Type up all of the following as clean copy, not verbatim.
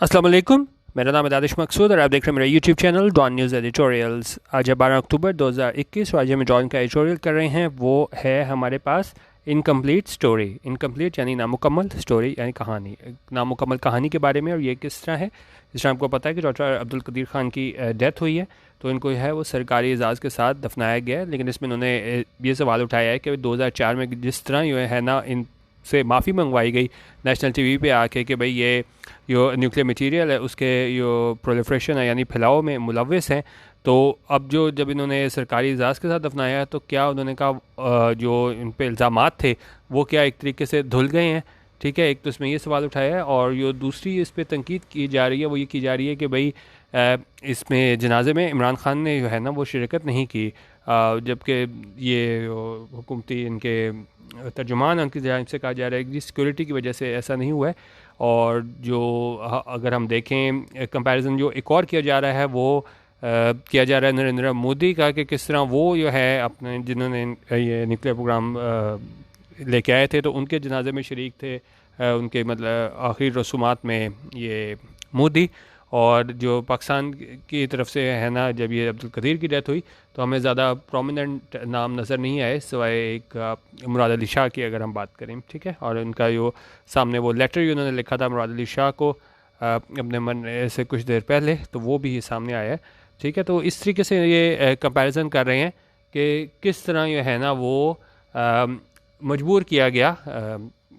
अस्सलाम वालेकुम। मेरा नाम है दानिश मकसूद और आप देख रहे हैं मेरा YouTube channel Dawn news editorials. आज है 12 अक्टूबर 2021 और आज हम डॉन का एडिटोरियल कर रहे हैं। वो है हमारे पास इनकम्प्लीट स्टोरी। इनकम्प्लीट यानी नामुकम्मल, स्टोरी यानी कहानी, नामुकम्मल कहानी के बारे में। और ये किस तरह है, जिस तरह आपको पता है कि डॉक्टर अब्दुल कदीर ख़ान की डेथ हुई है, तो इनको है वो सरकारी एजाज़ के साथ दफनाया गया है। लेकिन इसमें उन्होंने ये सवाल उठाया है कि 2004 में जिस तरह ये है ना इन से माफ़ी मंगवाई गई नेशनल टीवी पे आके कि भाई ये जो न्यूक्लियर मटेरियल है उसके जो प्रोलिफरेशन है यानी फैलाव में मुलव्वस हैं, तो अब जब इन्होंने सरकारी एजाज़ के साथ दफनाया तो क्या उन्होंने कहा जो इन पे इल्ज़ामात थे वो क्या एक तरीके से धुल गए हैं। ठीक है, एक तो इसमें ये सवाल उठाया है और जो दूसरी इस पर तनकीद की जा रही है वो ये की जा रही है कि भाई इसमें जनाजे में इमरान खान ने जो है ना वो शिरकत नहीं की, जबकि ये हुकूमती इनके तर्जुमान उनकी जानिब से कहा जा रहा है कि सिक्योरिटी की वजह से ऐसा नहीं हुआ है। और जो अगर हम देखें कंपैरिजन जो एक और किया जा रहा है वो किया जा रहा है नरेंद्र मोदी का, कि किस तरह वो जो है अपने जिन्होंने ये न्यूक्लियर प्रोग्राम लेके आए थे तो उनके जनाजे में शरीक थे, उनके मतलब आखिरी रसूमात में ये मोदी। और जो पाकिस्तान की तरफ से है ना जब ये अब्दुल कदीर की डेथ हुई तो हमें ज़्यादा प्रोमिनेंट नाम नज़र नहीं आए सिवाय एक मुराद अली शाह की, अगर हम बात करें। ठीक है, और उनका जो सामने वो लेटर उन्होंने लिखा था मुराद अली शाह को अपने मन से कुछ देर पहले, तो वो भी सामने आया है। ठीक है, तो इस तरीके से ये कंपैरिजन कर रहे हैं कि किस तरह ये है ना वो मजबूर किया गया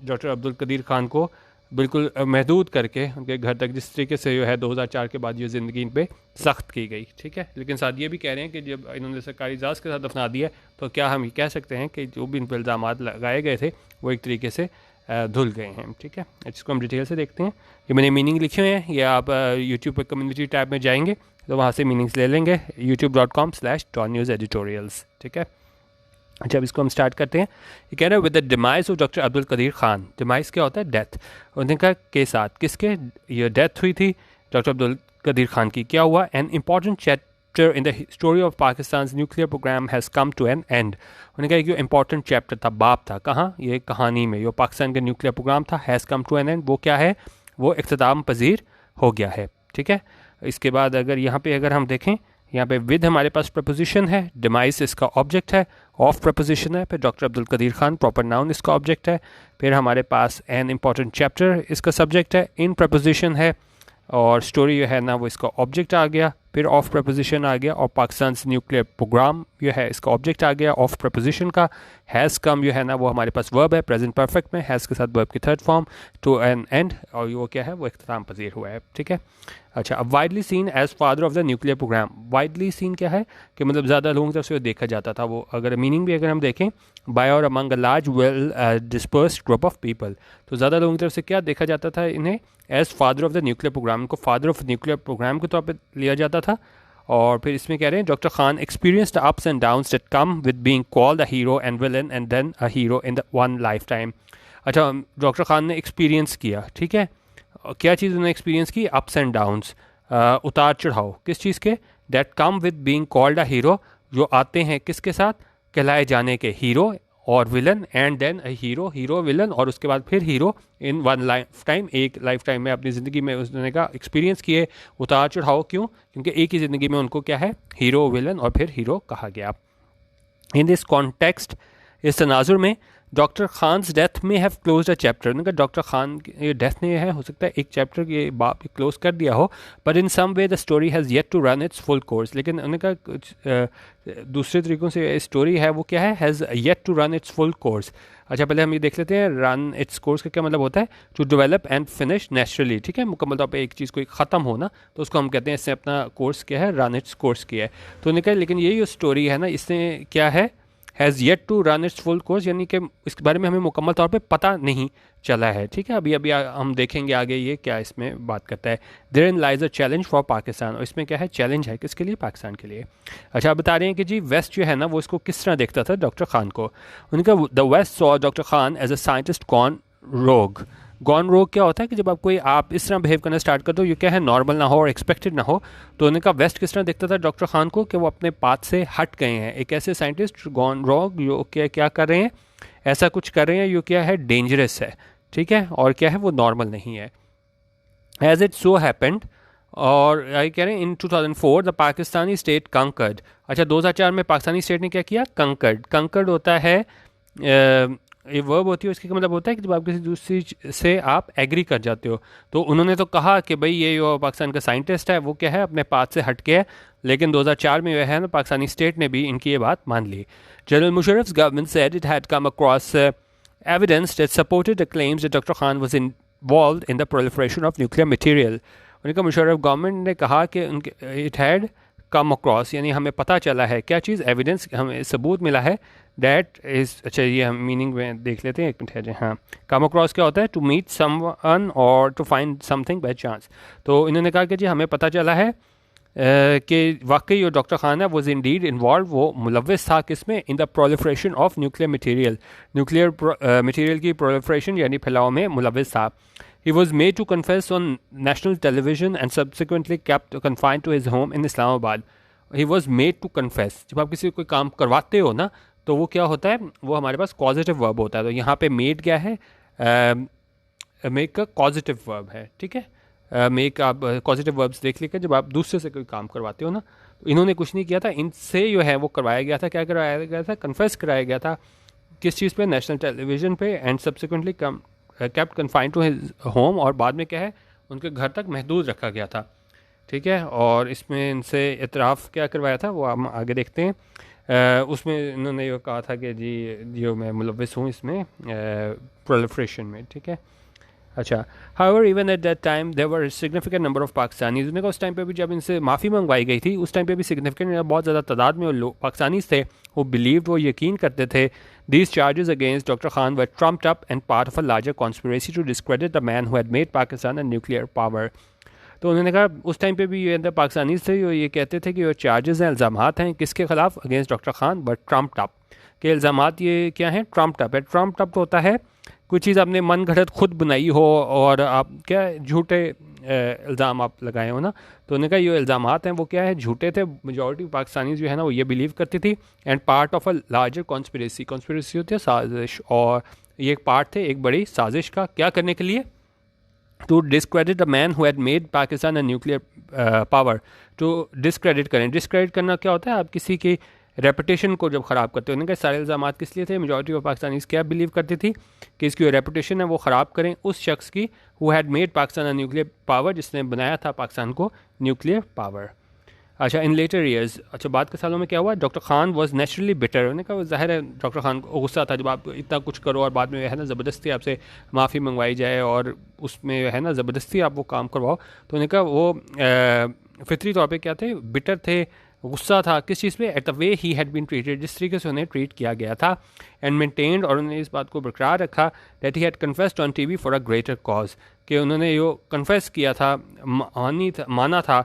डॉक्टर अब्दुल कदीर ख़ान को बिल्कुल महदूद करके उनके घर तक, जिस तरीके से जो है 2004 के बाद ये ज़िंदगी इन पर सख्त की गई। ठीक है, लेकिन साथ ये भी कह रहे हैं कि जब इन्होंने सरकारी एजाज़ के साथ दफना दिया तो क्या हम ये कह सकते हैं कि जो भी इन पर इल्ज़ामात लगाए गए थे वो एक तरीके से धुल गए हैं। ठीक है, इसको हम डिटेल से देखते हैं। ये मैंने मीनिंग लिखे हुए हैं, ये आप यूट्यूब पर कम्युनिटी टैब में जाएंगे तो वहाँ से मीनिंग्स ले लेंगे, youtube.com/donnews-editorials। ठीक है, अच्छा अब इसको हम स्टार्ट करते हैं। ये कह रहे हैं with the demise of doctor Abdul Qadeer Khan. Demise क्या होता है? डेथ। उनका के साथ किसके ये डेथ हुई थी डॉक्टर अब्दुल कदीर ख़ान की। क्या हुआ? An important chapter in the story of Pakistan nuclear program has come to an end. उन्होंने कहा कि इंपॉर्टेंट चैप्टर था, बाप था, कहाँ? ये कहानी में जो पाकिस्तान का न्यूक्लियर प्रोग्राम था, has come to an end, वो क्या है? वो इख्तिताम पजीर हो गया है। ठीक है, इसके बाद अगर यहाँ पे अगर हम देखें, यहाँ पे विद हमारे पास प्रपोजिशन है, डिमाइस इसका ऑब्जेक्ट है, ऑफ प्रपोजिशन है, फिर doctor Abdul Qadeer Khan proper noun इसका ऑब्जेक्ट है, फिर हमारे पास एन इम्पॉर्टेंट चैप्टर इसका सब्जेक्ट है, इन प्रपोजिशन है, और स्टोरी जो है ना वो इसका ऑब्जेक्ट आ गया, फिर ऑफ प्रपोजिशन आ गया, और पाकिस्तान न्यूक्लियर प्रोग्राम जो है इसका ऑब्जेक्ट आ गया ऑफ प्रपोजिशन का। हैज़ कम जो है ना वो हमारे पास वर्ब है प्रेजेंट परफेक्ट में, हैज़ के साथ वर्ब की third form, to an end, और वो क्या है? वो इख्तिताम पजीर हुआ है। ठीक है, अच्छा अब widely seen as father of the nuclear program. Widely seen क्या है कि मतलब ज़्यादा लोगों की तरफ से देखा जाता था वो, अगर मीनिंग भी अगर हम देखें, बाय और among a large well dispersed group of people, तो ज़्यादा लोगों की तरफ से क्या देखा जाता था इन्हें? As father of the nuclear program, को फादर ऑफ न्यूक्लियर प्रोग्राम के तौर पर लिया जाता था। और फिर इसमें कह रहे हैं doctor Khan experience the ups and downs that come with being called a hero and villain and then a hero in the one life time. अच्छा, डॉक्टर खान ने एक्सपीरियंस किया, ठीक है, क्या चीज़ उन्होंने एक्सपीरियंस की? अप्स एंड डाउन्स, उतार चढ़ाव, किस चीज़ के? That come with being called a hero, जो आते हैं किसके साथ? कहलाए जाने के, हीरो और villain, and then a hero, hero villain, और उसके बाद फिर hero in one life time, एक लाइफ टाइम में अपनी ज़िंदगी में उसने का एक्सपीरियंस किए उतार चढ़ाव। क्यों? क्योंकि एक ही ज़िंदगी में उनको क्या है? हीरो विलन और फिर हीरो कहा गया। इन दिस कॉन्टेक्स्ट, इस तनाजुर में, डॉक्टर खान्स डेथ में हैव क्लोज अ चैप्टर। उन्होंने कहा डॉक्टर खान की डेथ ने है हो सकता है एक चैप्टर ये बाप क्लोज कर दिया हो, but in some way the story has yet to run its full course. लेकिन उन्होंने कहा कुछ दूसरे तरीक़ों से स्टोरी है वो क्या है? Has yet to run its full course. अच्छा पहले हम ये देख लेते हैं रन इट्स कोर्स का क्या मतलब होता है? To develop and finish naturally. ठीक है, मुकम्मल तौर पर एक चीज़ कोई ख़त्म होना तो उसको हम कहते हैं इसने अपना कोर्स किया है, रन इट्स कोर्स किया है। तो उन्होंने कहा लेकिन ये जो स्टोरी है ना इसने क्या है? Has yet to run its full course, यानी कि इसके बारे में हमें मुकम्मल तौर पे पता नहीं चला है। ठीक है, अभी हम देखेंगे आगे ये क्या इसमें बात करता है। Therein lies a challenge for Pakistan, और इसमें क्या है? चैलेंज है किसके लिए? पाकिस्तान के लिए। अच्छा आप बता रहे हैं कि जी वेस्ट जो है ना वो इसको किस तरह देखता था डॉक्टर खान को। उनका the west saw doctor Khan as a scientist gone rogue. Gone rogue क्या होता है कि जब आप इस तरह बिहेव करना स्टार्ट कर दो, ये क्या है? नॉर्मल ना हो और एक्सपेक्टेड ना हो। तो उन्होंने कहा वेस्ट किस तरह देखता था डॉक्टर खान को कि वो अपने पाथ से हट गए हैं। एक ऐसे साइंटिस्ट गॉन रोग जो क्या कर रहे हैं? ऐसा कुछ कर रहे हैं जो क्या है? डेंजरस है। ठीक है, और क्या है? वो नॉर्मल नहीं है। एज इट सो हैपेंड, और आई कह रहे हैं इन 2004 द पाकिस्तानी स्टेट कंकर्ड। अच्छा, 2004 में पाकिस्तानी स्टेट ने क्या किया? कंकर्ड। कंकर्ड होता है ये वर्ब होती है, उसका मतलब होता है कि जब आप किसी दूसरी से आप एग्री कर जाते हो। तो उन्होंने तो कहा कि भाई ये जो पाकिस्तान का साइंटिस्ट है वो क्या है, अपने पाथ से हट के है, लेकिन 2004 में जो है ना पाकिस्तानी स्टेट ने भी इनकी ये बात मान ली। General Musharraf's government said it had come across evidence that supported the claims that Dr. Khan was involved in the proliferation of nuclear material। उनका मुशर्रफ गवर्नमेंट ने कहा कि उनके इट हैड कम अक्रॉस, यानी हमें पता चला है क्या चीज़, एविडेंस, हमें सबूत मिला है दैट इज़। अच्छा, ये हम मीनिंग में देख लेते हैं, एक मिनट है। हाँ, कम अक्रॉस क्या होता है? टू मीट समवन और to find something by chance. तो इन्होंने कहा कि जी हमें पता चला है कि वाकई जो डॉक्टर खान है वॉज इंडीड इन्वॉल्व, वो मुलविस था किसमें? In the proliferation of nuclear material, nuclear material की प्रोलिफरेशन यानी फैलाव में मुलविस था। He was made to confess on national television and subsequently kept confined to his home in Islamabad. He was made to confess, जब आप किसी को कोई काम करवाते हो ना तो वो क्या होता है, वो हमारे पास कॉजिटिव वर्ब होता है। तो यहाँ पे मेड क्या है? मेक का कॉजिटिव वर्ब है, ठीक है। मेक आप पॉजिटिव वर्ब्स देख लीजिए जब आप दूसरे से कोई काम करवाते हो ना। तो इन्होंने कुछ नहीं किया था, इनसे जो है वो करवाया गया था। क्या करवाया गया था? कन्फेस कराया गया था। किस चीज़ पे? नेशनल टेलीविज़न पे। And subsequently kept confined to his home, और बाद में क्या है उनके घर तक महदूद रखा गया था, ठीक है। और इसमें इनसे इतराफ़ क्या करवाया था वो हम आगे देखते हैं। उसमें इन्होंने ये कहा था कि जी जो मैं मुलविस हूँ इसमें प्रोलिफरेशन में, ठीक है। अच्छा, however even at that time there were significant number of Pakistanis. उन्होंने कहा उस टाइम पे भी जब इनसे माफ़ी मंगवाई गई थी उस टाइम पे भी सिग्निफिकेंट बहुत ज़्यादा तादाद में लोग पाकिस्तानीज़ थे वो बिलीव, वो यकीन करते थे these charges against doctor Khan were trumped up and part of a larger conspiracy to discredit the man who had made Pakistan a nuclear power. तो उन्होंने कहा उस टाइम पे भी ये अंदर पाकिस्तानीज़ थे, ये कहते थे कि जो चार्जेस हैं, इल्ज़ामात हैं, किसके खिलाफ? Against doctor Khan, but trumped up के इल्ज़ामात ये क्या हैं? ट्रम्प्ड अप है। ट्रम्प्ड अप तो होता है कोई चीज़ आपने मन घड़त खुद बनाई हो और आप क्या झूठे इल्ज़ाम आप लगाए हो ना। तो उन्होंने कहा ये इल्ज़ामात हैं वो क्या है? झूठे थे। मेजॉरिटी पाकिस्तानी जो है ना वो ये बिलीव करती थी। And part of a larger conspiracy, conspiracy होती है साजिश, और ये एक पार्ट थे एक बड़ी साजिश का, क्या करने के लिए? To discredit a man who had made Pakistan a nuclear power. To discredit करें, डिस्क्रेडिट करना क्या होता है? आप किसी की रेपुटेशन को जब ख़राब करते हो। उन्होंने कहा सारे इल्ज़ाम किस लिए थे? मेजॉरिटी ऑफ पाकिस्तानी क्या बिलीव करती थी कि इसकी जो रेपुटेशन है वो ख़राब करें उस शख्स की who had made Pakistan a nuclear power, जिसने बनाया था पाकिस्तान को न्यूक्लियर पावर। अच्छा, इन लेटर ईयर्स, अच्छा बाद के सालों में क्या हुआ? Doctor Khan was naturally bitter. उन्होंने कहा ज़ाहिर है डॉक्टर खान को गुस्सा था जब आप इतना कुछ करो और बाद में है ना ज़बरदस्ती आपसे माफ़ी मंगवाई जाए और उसमें है ना ज़बरदस्ती आप वो काम करवाओ। तो उन्होंने कहा वो फितरी तौर पे क्या थे? बिटर थे, गुस्सा था। किस चीज़ पे? At the way he had been treated, जिस तरीके से उन्हें ट्रीट किया गया था। एंड मेंटेन्ड, और उन्होंने इस बात को बरकरार रखा that he had confessed on TV for a greater cause, कि उन्होंने यो कन्फेस किया था, माना था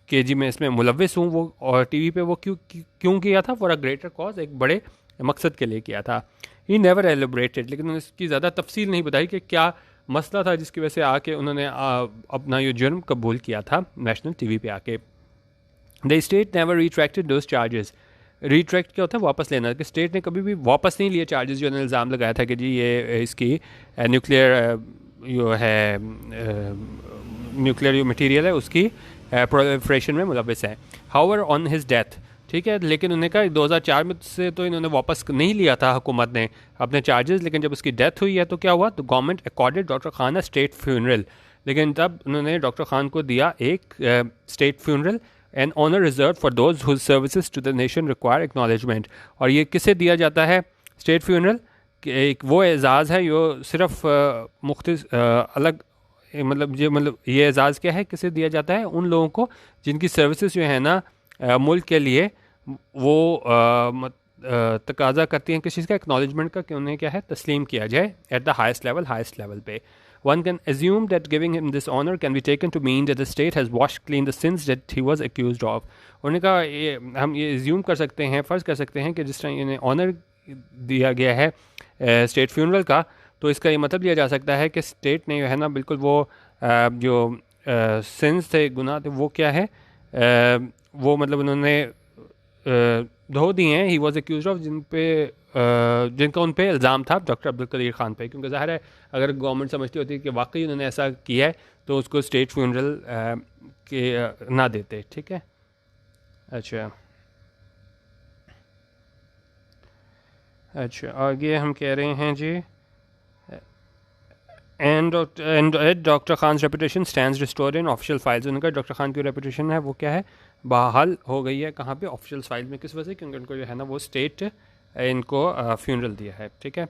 कि जी मैं इसमें मुलविस हूँ। वो और टीवी पे वो क्यों किया था? फॉर अ ग्रेटर कॉज, एक बड़े मकसद के लिए किया था। ही नेवर एलिब्रेटेड, लेकिन उन्होंने इसकी ज़्यादा तफसील नहीं बताई कि क्या मसला था जिसकी वजह से आके उन्होंने अपना ये जुर्म कबूल किया था नेशनल टीवी पे आके। The state never retracted those charges. Retract क्या होता है? वापस लेना, कि स्टेट ने कभी भी वापस नहीं लिए चार्जेस जो उन्होंने इल्ज़ाम लगाया था कि जी ये इसकी न्यूक्लियर जो है न्यूक्लियर जो मटीरियल है उसकी प्रोलिफरेशन में मुलविस है। हाउएवर ऑन हिज डेथ, ठीक है, लेकिन उन्होंने कहा 2004 में से तो इन्होंने वापस नहीं लिया था हुकूमत ने अपने चार्जेस, लेकिन जब उसकी डेथ हुई है तो क्या हुआ? तो government accorded doctor Khan a state funeral, लेकिन तब उन्होंने डॉक्टर खान को दिया एक state funeral and honour reserve for those whose services to the nation require acknowledgement. और ये किसे दिया जाता है स्टेट फ्यूनरल? एक वो एजाज़ है जो सिर्फ मुख्तलिफ अलग मतलब ये एजाज़ क्या है, किसे दिया जाता है? उन लोगों को जिनकी सर्विसेज जो है ना मुल्क के लिए वो तकाजा करती हैं किस चीज़ का? एक्नॉलेजमेंट का, कि उन्हें क्या है तस्लीम किया जाए एट द हाइस्ट लेवल पे। One can assume that giving him this honor can be taken to mean that the state has washed clean the sins that he was accused of। उन्होंने कहा हम ये एज्यूम कर सकते हैं, फ़र्ज़ कर सकते हैं कि जिस तरह इन्हें ऑनर दिया गया है स्टेट फ्यूनरल का, तो इसका ये मतलब लिया जा सकता है कि स्टेट ने जो है ना बिल्कुल वो जो सिंस थे, गुनाह थे, वो क्या है वो मतलब उन्होंने धो दिए हैं। ही वॉज एक्यूज ऑफ जिनका उन पे इल्ज़ाम था डॉक्टर अब्दुल कदीर ख़ान पे, क्योंकि ज़ाहिर है अगर गवर्नमेंट समझती होती कि वाकई उन्होंने ऐसा किया है तो उसको स्टेट फ्यूनरल के ना देते। ठीक है, अच्छा अच्छा, आगे हम कह रहे हैं जी, and doctor Khan reputation stands restored in official files. उनका डॉक्टर खान की रेपुटेशन है वो क्या है, बहाल हो गई है। कहाँ पे, ऑफिशियल फाइल में। किस वजह से, क्योंकि उनको जो है ना वो स्टेट इनको फ्यूनरल दिया है। ठीक है,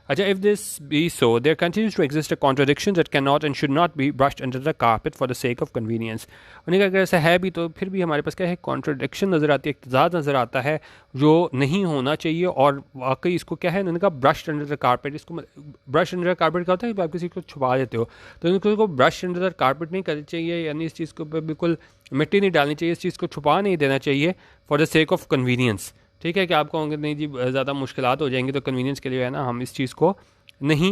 अच्छा, if this be so, there continues to exist a contradiction that cannot and should not be brushed under the carpet for the sake of convenience। उन्हें अगर ऐसा है भी तो फिर भी हमारे पास क्या है, कॉन्ट्रडिक्शन नज़र आती है, इख्तिलाफ नज़र आता है जो नहीं होना चाहिए। और वाकई इसको क्या है, उन्होंने कहा ब्रश अंडर द कारपेट। इसको ब्रश अंडर द कारपेट क्या होता है कि आप किसी को छुपा देते हो, तो इनको ब्रश अंडर द कारपेट नहीं करनी चाहिए, यानी इस चीज़ को बिल्कुल मिट्टी नहीं डालनी चाहिए, इस चीज़ को छुपा नहीं देना चाहिए for the sake of convenience. ठीक है, कि आप कहोगे नहीं जी ज़्यादा मुश्किलात हो जाएंगी, तो कन्वीनियंस के लिए है ना हम इस चीज़ को नहीं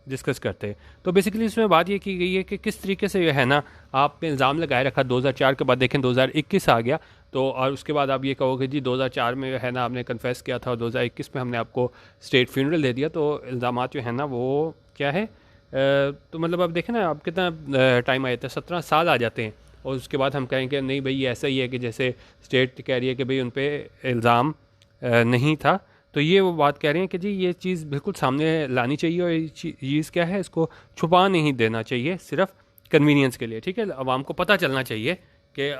डिस्कस करते। तो बेसिकली इसमें बात ये की गई है कि किस तरीके से जो है ना आप पे इल्ज़ाम लगाए रखा। 2004 के बाद देखें 2021 आ गया, तो और उसके बाद आप ये कहोगे जी 2004 में जो है ना आपने कन्फेस किया था और 2021 में हमने आपको स्टेट फ्यूनरल दे दिया, तो इल्ज़ाम जो है ना वो क्या है। तो मतलब आप देखें ना, आप कितना टाइम आए थे, 17 साल आ जाते हैं, और उसके बाद हम कहेंगे नहीं भाई ये ऐसा ही है कि जैसे स्टेट कह रही है कि भाई उन पर इल्ज़ाम नहीं था। तो ये वो बात कह रहे हैं कि जी ये चीज़ बिल्कुल सामने लानी चाहिए, और ये चीज़ क्या है, इसको छुपा नहीं देना चाहिए सिर्फ कन्वीनियंस के लिए। ठीक है, आवाम को पता चलना चाहिए कि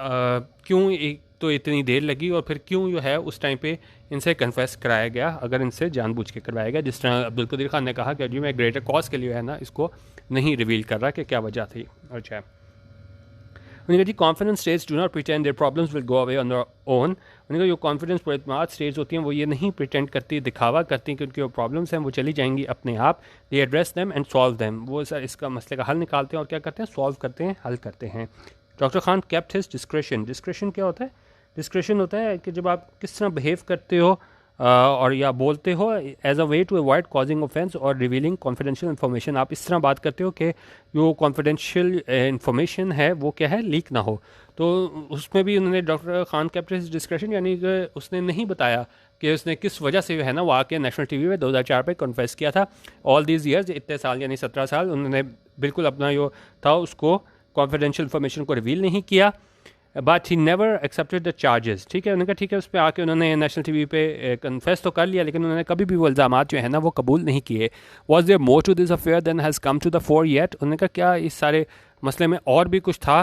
क्यों एक तो इतनी देर लगी, और फिर क्यों जो है उस टाइम पे इनसे कन्फेस कराया गया, अगर इनसे जानबूझ के करवाया गया। जिस तरह अब्दुल कदीर खान ने कहा कि जी मैं ग्रेटर कॉज के लिए है ना इसको नहीं रिवील कर रहा कि क्या वजह थी। अच्छा, उन्होंने कहा जी confidence states do not pretend their problems will go away on their own. उन्होंने कहा जो कॉन्फिडेंस पुरएतमाद स्टेट्स होती हैं वो ये नहीं प्रिटेंड करती, दिखावा करती कि उनकी जो प्रॉब्लम्स हैं वो चली जाएंगी अपने आप। They address them and solve them. वो सर इसका मसले का हल निकालते हैं और क्या करते हैं, सॉल्व करते हैं, हल करते हैं। Doctor Khan kept his discretion. Discretion क्या होता है, डिस्क्रेशन होता है कि जब आप किस तरह बिहेव करते हो और या बोलते हो as a way to avoid causing offence और रिवीलिंग कॉन्फिडेंशियल इन्फॉर्मेशन। आप इस तरह बात करते हो कि जो कॉन्फिडेंशियल इन्फॉर्मेशन है वो क्या है, लीक ना हो। तो उसमें भी उन्होंने doctor Khan kept his discretion, यानी कि उसने नहीं बताया कि उसने किस वजह से जो है ना वो आके नेशनल टीवी में 2004 पे कन्फेस किया था। ऑल दीज ईयर्स, इतने साल यानी 17 साल, उन्होंने बिल्कुल अपना जो था उसको कॉन्फिडेंशियल इन्फॉर्मेशन को रिवील नहीं किया। But he never accepted the charges. ठीक है, उन्होंने कहा ठीक है, उस पर आके उन्होंने नेशनल टीवी पे कन्फेस तो कर लिया, लेकिन उन्होंने कभी भी वो इल्ज़ाम जो है ना वो कबूल नहीं किए। Was there more to this affair than has come to the fore yet. उन्होंने कहा क्या इस सारे मसले में और भी कुछ था,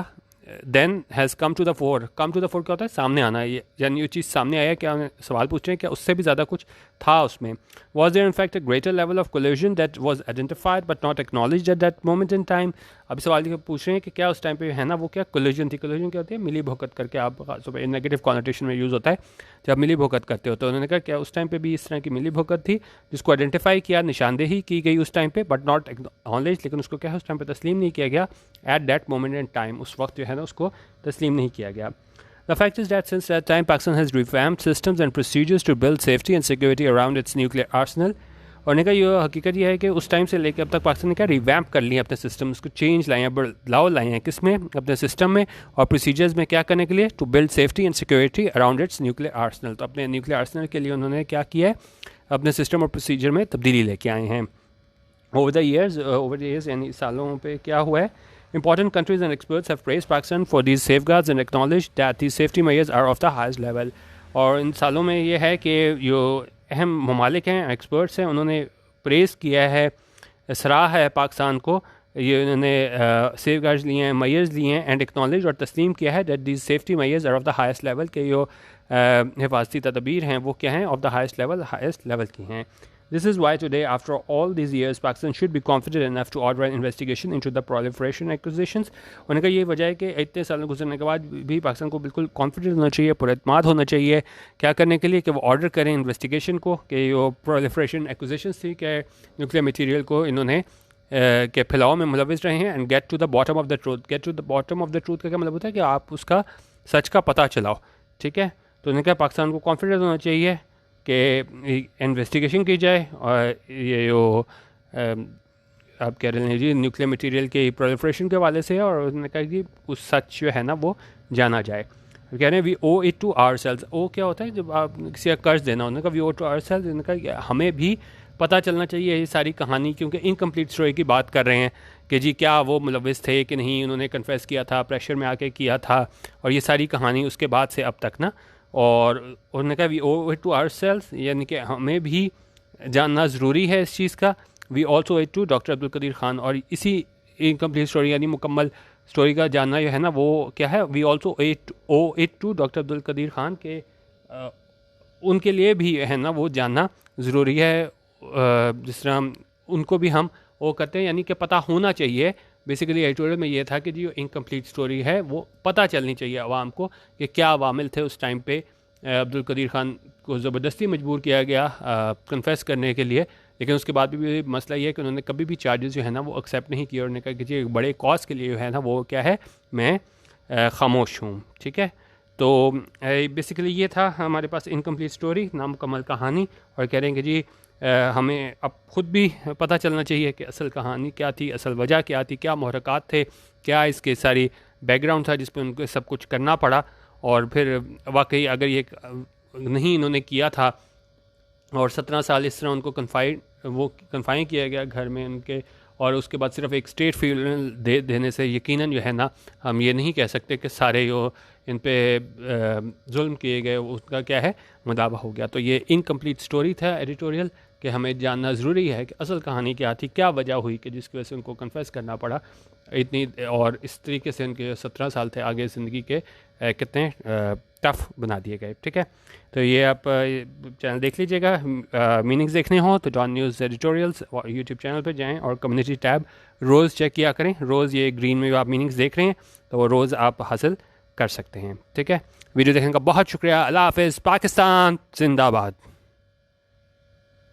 than has come to the fore. Come to the fore क्या होता है, सामने आना, यानी ये चीज़ सामने आया, क्या सवाल पूछ रहे हैं क्या उससे भी ज़्यादा कुछ था उसमें। Was there in fact a greater level of collusion that was identified but not acknowledged at that moment in time. अब सवाल ये पूछ रहे हैं कि क्या उस टाइम पे है ना वो क्या कोलिजन थी। कोलिजन क्या होती है, मिली भुगत करके, आप सुबह नेगेटिव कॉनोटेशन में यूज़ होता है जब मिली भुगत करते हो। तो उन्होंने कहा क्या उस टाइम पे भी इस तरह की मिली भुगत थी जिसको आइडेंटिफाई किया, निशानदेही की गई उस टाइम पे, बट नॉट एक्नॉलेज, लेकिन उसको क्या है उस टाइम पे तस्लीम नहीं किया गया eight that moment in time. उस वक्त जो है ना उसको तस्लीम नहीं किया गया। The fact is that since that time, Pakistan has revamped systems and procedures to build safety and security around its nuclear arsenal। और ने कहा ये हकीकत ये है कि उस टाइम से लेकर अब तक पाकिस्तान ने क्या रिवैम्प कर लिया अपने सिस्टम, उसको चेंज लाए हैं, बदलाव लाए हैं, किस में, अपने सिस्टम में और प्रोसीजर्स में। क्या करने के लिए, to build safety and security around its nuclear arsenal. तो अपने न्यूक्लियर आर्सनल के लिए उन्होंने क्या किया है, अपने सिस्टम और प्रोसीजर में तब्दीली लेके आए हैं। ओवर द ईयर्स यानी सालों पे क्या हुआ है, important countries and experts have praised Pakistan for these safeguards and acknowledged that these safety measures are of the highest level। और इन सालों में ये है कि जो अहम ममालिक हैं, एक्सपर्ट्स हैं, उन्होंने प्रेस किया है, सराहा है पाकिस्तान को, ये उन्होंने सेफगार्ड्स लिए हैं, मेजर्स लिए हैं, एंड एक्नॉलेज और तस्लीम किया है that these safety measures are of the highest level, के जो हिफाजती तदबीर हैं वो क्या हैं, ऑफ द हाईएस्ट लेवल की हैं। This is why today, after all these years, Pakistan should be confident enough to order an investigation into the proliferation accusations। उन्होंने कहा ये वजह है कि इतने सालों गुजरने के बाद भी पाकिस्तान को बिल्कुल कॉन्फिडेंट होना चाहिए, पुरएतमाद होना चाहिए, क्या करने के लिए कि वो ऑर्डर करें इन्वेस्टिगेशन को, कि जो प्रोलिफरेशन एक्यूजेशंस थी कि न्यूक्लियर मटीरियल को इन्होंने के फैलाव में मुलविस रहे हैं, and get to the bottom of the truth. Get to the bottom of the truth का क्या मतलब होता है कि आप उसका सच का पता चलाओ। ठीक है, तो उन्होंने कहा पाकिस्तान को कॉन्फिडेंस होना चाहिए कि इन्वेस्टिगेशन की जाए, और ये जो आप कह रहे हैं जी न्यूक्लियर मटेरियल के प्रोलिफरेशन के हवाले से है, और उन्होंने कहा कि उस सच जो है ना वो जाना जाए। कह रहे हैं we owe it to our selves. Owe क्या होता है, जब आप किसी का कर्ज देना, उन्होंने कहा we owe to our sales, उनका हमें भी पता चलना चाहिए ये सारी कहानी, क्योंकि इनकम्प्लीट स्टोरी की बात कर रहे हैं कि जी क्या वो मुलविस थे कि नहीं, उन्होंने कन्फेस किया था, प्रेशर में आके किया था, और ये सारी कहानी उसके बाद से अब तक ना। और उन्होंने कहा we owe it to our sales, यानी कि हमें भी जानना ज़रूरी है इस चीज़ का। We also it to doctor Abdul Qadeer Khan, और इसी इनकम्प्लीट स्टोरी यानी मुकम्मल स्टोरी का जानना जो है ना वो क्या है, we also it to doctor Abdul Qadeer Khan के उनके लिए भी है ना वो जानना ज़रूरी है। जिस तरह उनको भी हम वो करते हैं, यानी कि पता होना चाहिए। बेसिकली एडिटोरियल में ये था कि जी इनकम्प्लीट स्टोरी है वो पता चलनी चाहिए आवाम को कि क्या अवामिल थे उस टाइम पे। अब्दुल कदीर ख़ान को ज़बरदस्ती मजबूर किया गया कन्फेस करने के लिए, लेकिन उसके बाद भी मसला ये है कि उन्होंने कभी भी चार्जेस जो है ना वो एक्सेप्ट नहीं किए, और उन्होंने कहा कि जी एक बड़े कॉज के लिए जो है ना वो क्या है, मैं खामोश हूँ। ठीक है, तो बेसिकली ये था हमारे पास इनकम्प्लीट स्टोरी, नामुकम्मल कहानी। और कह रहे हैं कि जी हमें अब ख़ुद भी पता चलना चाहिए कि असल कहानी क्या थी, असल वजह क्या थी, क्या मुहरक़ात थे, क्या इसके सारी बैकग्राउंड था जिस पर उनको सब कुछ करना पड़ा। और फिर वाकई अगर ये नहीं इन्होंने किया था और 17 साल इस तरह उनको कन्फाइन किया गया घर में उनके, और उसके बाद सिर्फ एक स्टेट फ्यूनरल देने से यकीनन जो है ना हम ये नहीं कह सकते कि सारे जो इन पे जुल्म किए गए उसका क्या है मुदावा हो गया। तो ये इनकम्प्लीट स्टोरी था एडिटोरियल कि हमें जानना ज़रूरी है कि असल कहानी क्या थी, क्या वजह हुई कि जिसकी वजह से उनको कन्फेस करना पड़ा इतनी, और इस तरीके से उनके 17 साल थे आगे ज़िंदगी के कितने टफ़ बना दिए गए। ठीक है, तो ये आप चैनल देख लीजिएगा। मीनिंग्स देखने हो तो Dawn news editorials YouTube channel पर जाएं और कम्युनिटी टैब रोज़ चेक किया करें। रोज़ ये ग्रीन में आप मीनिंग्स देख रहे हैं तो वो रोज़ आप हासिल कर सकते हैं। ठीक है, वीडियो देखने का बहुत शुक्रिया। अल्लाह हाफ़िज़। पाकिस्तान जिंदाबाद।